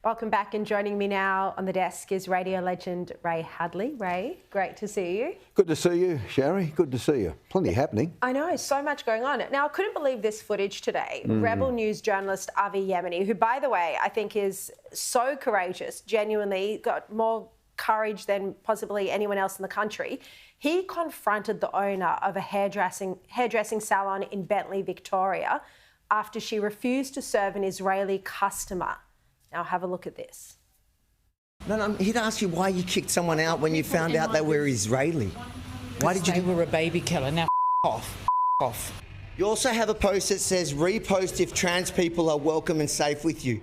Welcome back, and joining me now on the desk is radio legend Ray Hadley. Ray, great to see you. Good to see you, Sherry. Good to see you. Plenty happening. I know, so much going on. Now, I couldn't believe this footage today. Rebel News journalist Avi Yemeni, who, by the way, I think is so courageous, genuinely got more courage than possibly anyone else in the country. He confronted the owner of a hairdressing salon in Bentley, Victoria, after she refused to serve an Israeli customer. Now have a look at this. No, he'd ask you why you kicked someone out when you found out they were Israeli. Why did you They were a baby killer. Now off. You also have a post that says, repost if trans people are welcome and safe with you.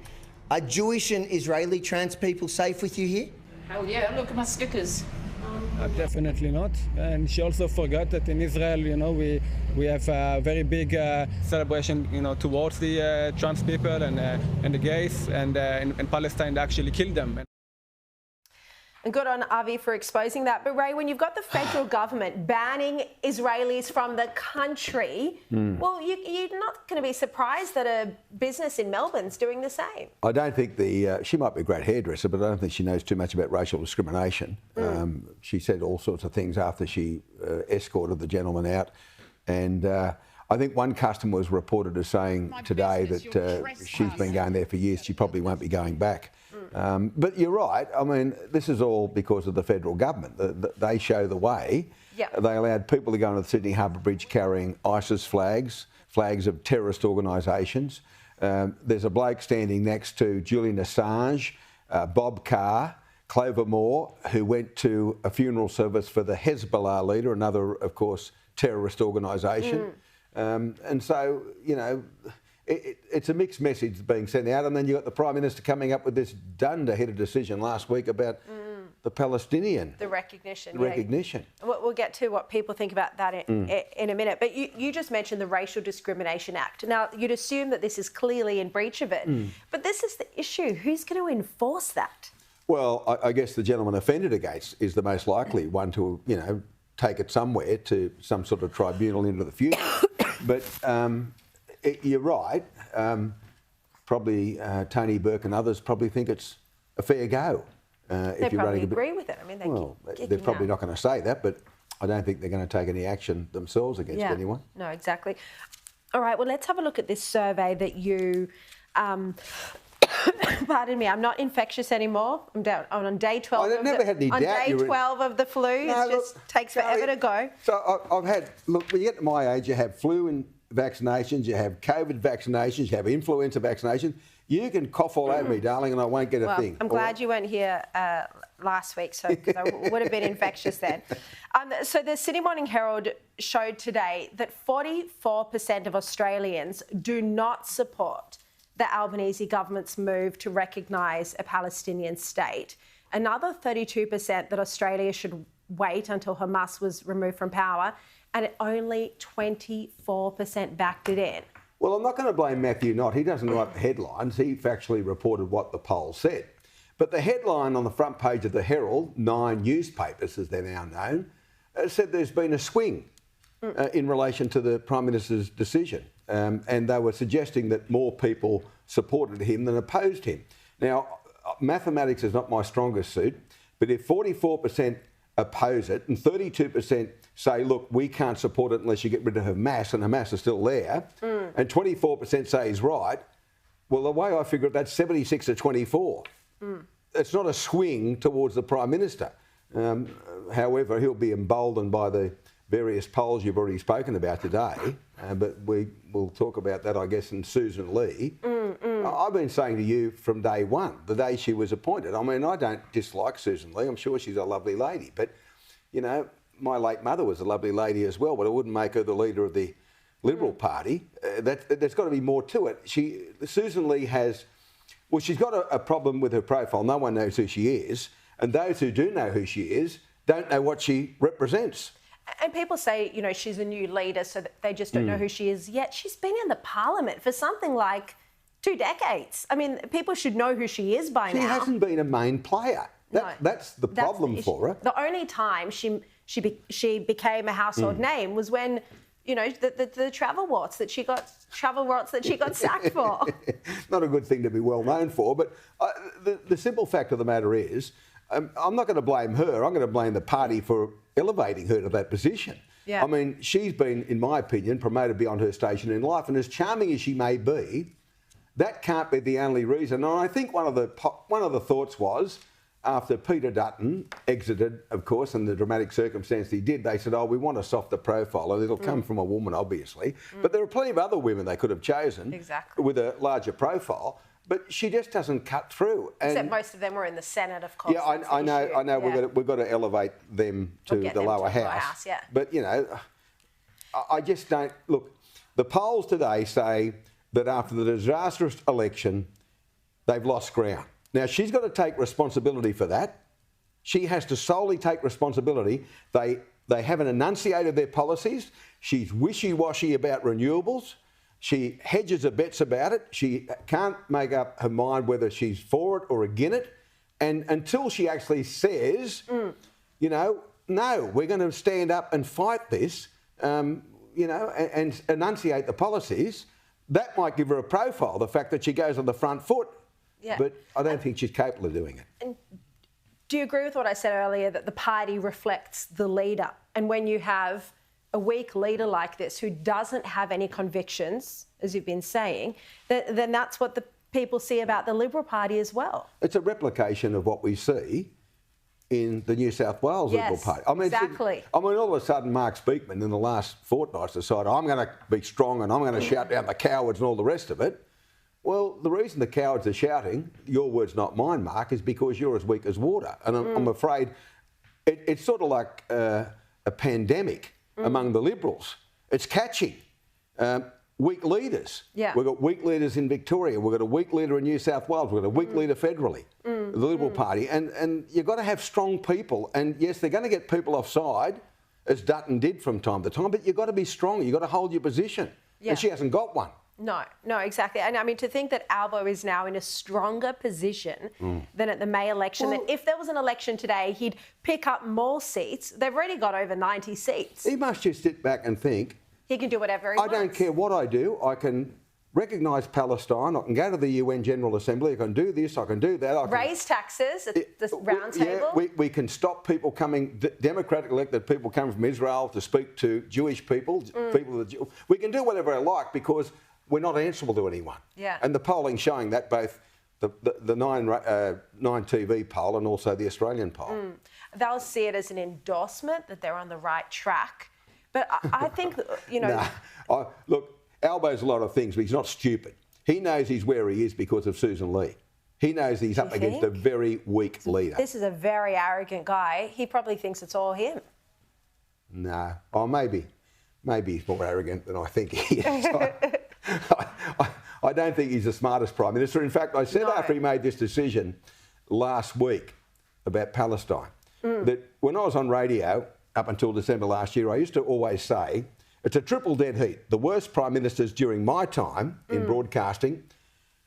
Are Jewish and Israeli trans people safe with you here? Hell yeah, look at my stickers. Definitely not. And she also forgot that in Israel, we have a very big celebration, towards the trans people and the gays, and in Palestine they actually killed them. And good on Avi for exposing that. But Ray, when you've got the federal government banning Israelis from the country, well, you're not going to be surprised that a business in Melbourne's doing the same. I don't think she might be a great hairdresser, but I don't think she knows too much about racial discrimination. She said all sorts of things after she escorted the gentleman out. And I think one customer was reported as saying today that she's been going there for years. She probably won't be going back. But you're right. I mean, this is all because of the federal government. They show the way. Yep. They allowed people to go into the Sydney Harbour Bridge carrying ISIS flags of terrorist organisations. There's a bloke standing next to Julian Assange, Bob Carr, Clover Moore, who went to a funeral service for the Hezbollah leader, another, of course, terrorist organisation. And so, it's a mixed message being sent out. And then you've got the Prime Minister coming up with this dunderheaded decision last week about the Palestinian. The recognition. Recognition. Yeah. We'll get to what people think about that in a minute. But you just mentioned the Racial Discrimination Act. Now, you'd assume that this is clearly in breach of it. But this is the issue. Who's going to enforce that? Well, I guess the gentleman offended against is the most likely one to, take it somewhere to some sort of tribunal into the future. But you're right. Probably Tony Burke and others probably think it's a fair go. They probably agree with it. I mean, they're probably not going to say that, but I don't think they're going to take any action themselves against anyone. No, exactly. All right, well, let's have a look at this survey that you... pardon me, I'm not infectious anymore. I'm on day 12. I never had any doubt. On day 12 of the flu, it just takes forever to go. So I've had, when you get to my age, you have flu and vaccinations, you have COVID vaccinations, you have influenza vaccinations. You can cough all over me, darling, and I won't get a thing. I'm glad you weren't here last week, because I would have been infectious then. So the Sydney Morning Herald showed today that 44% of Australians do not support the Albanese government's move to recognise a Palestinian state. Another 32% that Australia should wait until Hamas was removed from power, and only 24% backed it in. Well, I'm not going to blame Matthew Knott. He doesn't write the headlines. He factually reported what the poll said. But the headline on the front page of the Herald, 9 newspapers as they're now known, said there's been a swing in relation to the Prime Minister's decision. And they were suggesting that more people supported him than opposed him. Now, mathematics is not my strongest suit, but if 44% oppose it and 32% say, look, we can't support it unless you get rid of Hamas, and Hamas is still there, and 24% say he's right, well, the way I figure it, that's 76 to 24. It's not a swing towards the Prime Minister. However, he'll be emboldened by the various polls you've already spoken about today, but we will talk about that, I guess, in Susan Lee. I've been saying to you from day one, the day she was appointed, I mean, I don't dislike Susan Lee. I'm sure she's a lovely lady, but, my late mother was a lovely lady as well, but I wouldn't make her the leader of the Liberal Party. There's got to be more to it. Susan Lee she's got a problem with her profile. No one knows who she is, and those who do know who she is don't know what she represents. And people say, she's a new leader, so that they just don't know who she is. Yet she's been in the parliament for something like 2 decades. I mean, people should know who she is by now. She hasn't been a main player. That's the problem for her. The only time she became a household name was when you know, the travel rots that she got sacked for. Not a good thing to be well known for. But the simple fact of the matter is, I'm not going to blame her. I'm going to blame the party for elevating her to that position. Yeah. I mean, she's been, in my opinion, promoted beyond her station in life, and as charming as she may be, that can't be the only reason. And I think one of the thoughts was, after Peter Dutton exited, of course, and the dramatic circumstance he did, they said, oh, we want a softer profile, and it'll come from a woman, obviously. But there are plenty of other women they could have chosen with a larger profile. But she just doesn't cut through. Except most of them were in the Senate, of course. Yeah, I know. Yeah. We've got to elevate them to the lower house. Yeah. But, you know, I just don't... Look, the polls today say that after the disastrous election, they've lost ground. Now, she's got to take responsibility for that. She has to solely take responsibility. They haven't enunciated their policies. She's wishy-washy about renewables. She hedges her bets about it. She can't make up her mind whether she's for it or against it. And until she actually says, you know, no, we're going to stand up and fight this, you know, and enunciate the policies, that might give her a profile, the fact that she goes on the front foot. Yeah. But I don't think she's capable of doing it. And do you agree with what I said earlier, that the party reflects the leader? And when you have a weak leader like this who doesn't have any convictions, as you've been saying, then that's what the people see about the Liberal Party as well. It's a replication of what we see in the New South Wales Liberal Party. I mean, exactly. All of a sudden, Mark Speakman in the last fortnight decided, I'm going to be strong and I'm going to shout down the cowards and all the rest of it. Well, the reason the cowards are shouting, your words not mine, Mark, is because you're as weak as water. And I'm afraid it's sort of like a pandemic among the Liberals. It's catching. Weak leaders. Yeah. We've got weak leaders in Victoria. We've got a weak leader in New South Wales. We've got a weak leader federally, the Liberal Party. And you've got to have strong people. And yes, they're going to get people offside, as Dutton did from time to time, but you've got to be strong. You've got to hold your position. Yeah. And she hasn't got one. No, exactly. And I mean, to think that Albo is now in a stronger position than at the May election, that if there was an election today, he'd pick up more seats. They've already got over 90 seats. He must just sit back and think, he can do whatever he wants. I don't care what I do. I can recognise Palestine. I can go to the UN General Assembly. I can do this. I can do that. I can raise taxes at the round table. Yeah, we can stop people coming, democratic elected people coming from Israel to speak to Jewish people. We can do whatever I like because we're not answerable to anyone. Yeah. And the polling showing that, both the Nine TV poll and also the Australian poll. They'll see it as an endorsement that they're on the right track. But I think, you know... Look, Albo's a lot of things, but he's not stupid. He knows he's where he is because of Susan Lee. He knows he's up against a very weak leader. This is a very arrogant guy. He probably thinks it's all him. No. Oh, maybe he's more arrogant than I think he is. I don't think he's the smartest Prime Minister. In fact, I said after he made this decision last week about Palestine, that when I was on radio up until December last year, I used to always say, it's a triple dead heat. The worst Prime Ministers during my time in broadcasting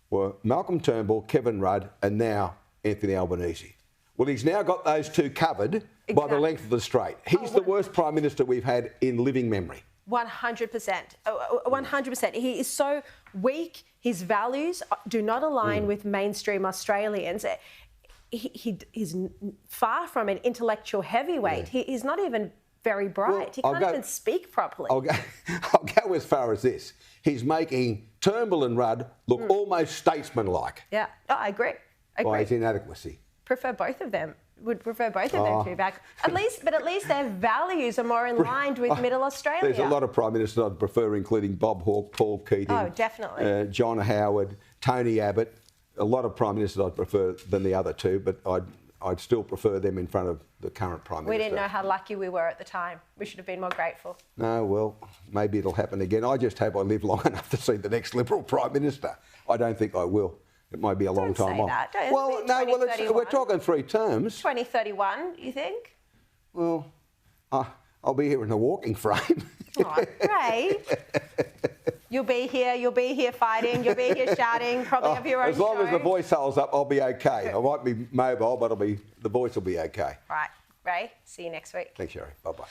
were Malcolm Turnbull, Kevin Rudd, and now Anthony Albanese. Well, he's now got those two covered by the length of the straight. He's the worst Prime Minister we've had in living memory. 100%. 100%. He is so weak. His values do not align with mainstream Australians. He's far from an intellectual heavyweight. He's not even very bright. Well, he can't even speak properly. I'll go as far as this. He's making Turnbull and Rudd look almost statesman-like. Yeah, I agree. By his inadequacy. Prefer both of them. Would prefer both of them to be back. At least their values are more in line with Middle Australia. There's a lot of Prime Ministers I'd prefer, including Bob Hawke, Paul Keating. Oh, definitely. John Howard, Tony Abbott. A lot of Prime Ministers I'd prefer than the other two, but I'd still prefer them in front of the current Prime Minister. We didn't know how lucky we were at the time. We should have been more grateful. No, well, maybe it'll happen again. I just hope I live long enough to see the next Liberal Prime Minister. I don't think I will. It might be a long time off. Well, no, we're talking 3 terms. 2031, you think? Well, I'll be here in a walking frame. Oh, great. You'll be here fighting, you'll be here shouting, probably have your own As long show. as the voice holds up, I'll be okay. I might be mobile, but the voice will be okay. Right, Ray, see you next week. Thanks, Sherry. Bye-bye.